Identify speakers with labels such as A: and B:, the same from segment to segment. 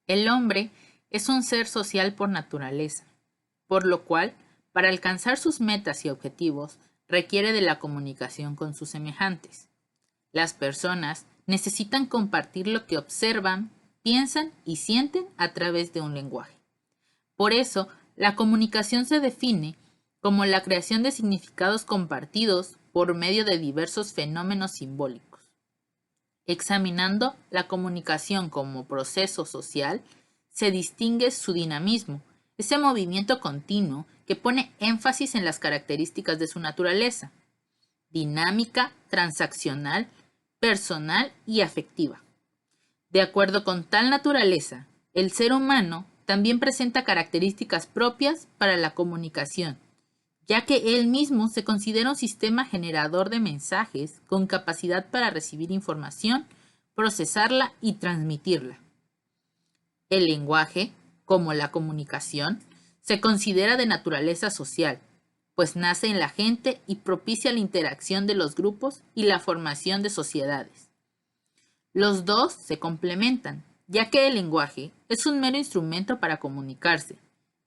A: El hombre es un ser social por naturaleza, por lo cual, para alcanzar sus metas y objetivos, requiere de la comunicación con sus semejantes. Las personas necesitan compartir lo que observan, piensan y sienten a través de un lenguaje. Por eso, la comunicación se define como la creación de significados compartidos por medio de diversos fenómenos simbólicos. Examinando la comunicación como proceso social, se distingue su dinamismo, ese movimiento continuo que pone énfasis en las características de su naturaleza, dinámica, transaccional, personal y afectiva. De acuerdo con tal naturaleza, el ser humano también presenta características propias para la comunicación, ya que él mismo se considera un sistema generador de mensajes con capacidad para recibir información, procesarla y transmitirla. El lenguaje, como la comunicación, se considera de naturaleza social, pues nace en la gente y propicia la interacción de los grupos y la formación de sociedades. Los dos se complementan, ya que el lenguaje es un mero instrumento para comunicarse,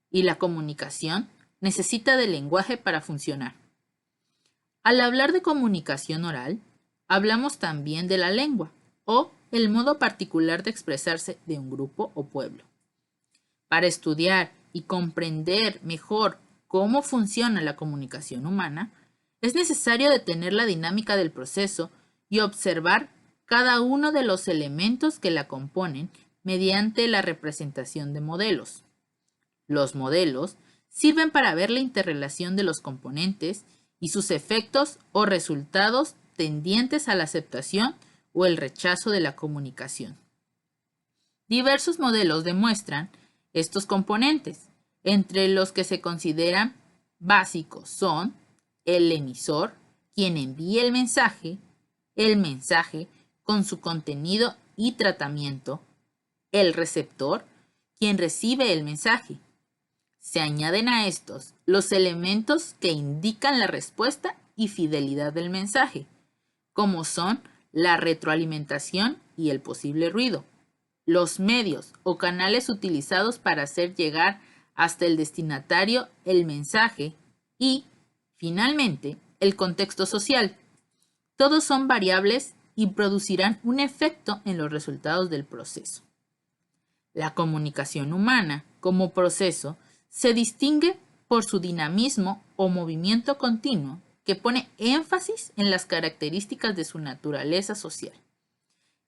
A: y la comunicación necesita del lenguaje para funcionar. Al hablar de comunicación oral, hablamos también de la lengua, o el modo particular de expresarse de un grupo o pueblo. Para estudiar y comprender mejor cómo funciona la comunicación humana, es necesario detener la dinámica del proceso y observar cada uno de los elementos que la componen mediante la representación de modelos. Los modelos sirven para ver la interrelación de los componentes y sus efectos o resultados tendientes a la aceptación o el rechazo de la comunicación. Diversos modelos demuestran estos componentes, entre los que se consideran básicos son el emisor, quien envía el mensaje con su contenido y tratamiento, el receptor, quien recibe el mensaje. Se añaden a estos los elementos que indican la respuesta y fidelidad del mensaje, como son la retroalimentación y el posible ruido, los medios o canales utilizados para hacer llegar hasta el destinatario el mensaje y, finalmente, el contexto social. Todos son variables y producirán un efecto en los resultados del proceso. La comunicación humana, como proceso, se distingue por su dinamismo o movimiento continuo que pone énfasis en las características de su naturaleza social,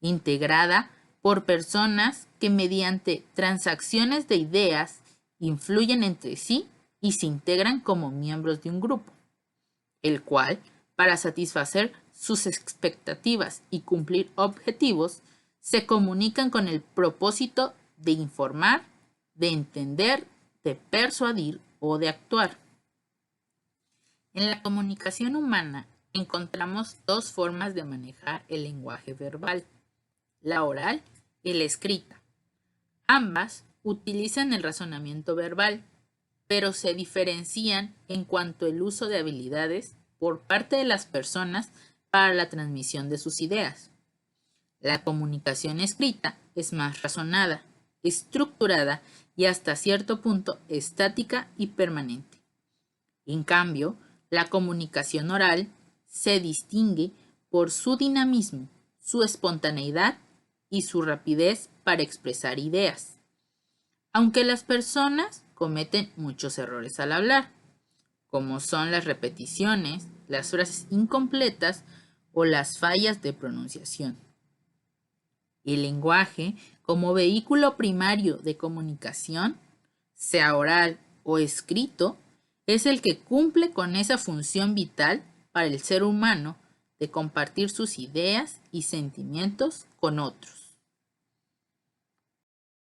A: integrada por personas que mediante transacciones de ideas influyen entre sí y se integran como miembros de un grupo, el cual, para satisfacer sus expectativas y cumplir objetivos, se comunican con el propósito de informar, de entender, de persuadir o de actuar. En la comunicación humana encontramos dos formas de manejar el lenguaje verbal, la oral y la escrita. Ambas utilizan el razonamiento verbal, pero se diferencian en cuanto al uso de habilidades por parte de las personas para la transmisión de sus ideas. La comunicación escrita es más razonada, estructurada y hasta cierto punto estática y permanente. En cambio, la comunicación oral se distingue por su dinamismo, su espontaneidad y su rapidez para expresar ideas. Aunque las personas cometen muchos errores al hablar, como son las repeticiones, las frases incompletas o las fallas de pronunciación. El lenguaje, como vehículo primario de comunicación, sea oral o escrito, es el que cumple con esa función vital para el ser humano de compartir sus ideas y sentimientos con otros.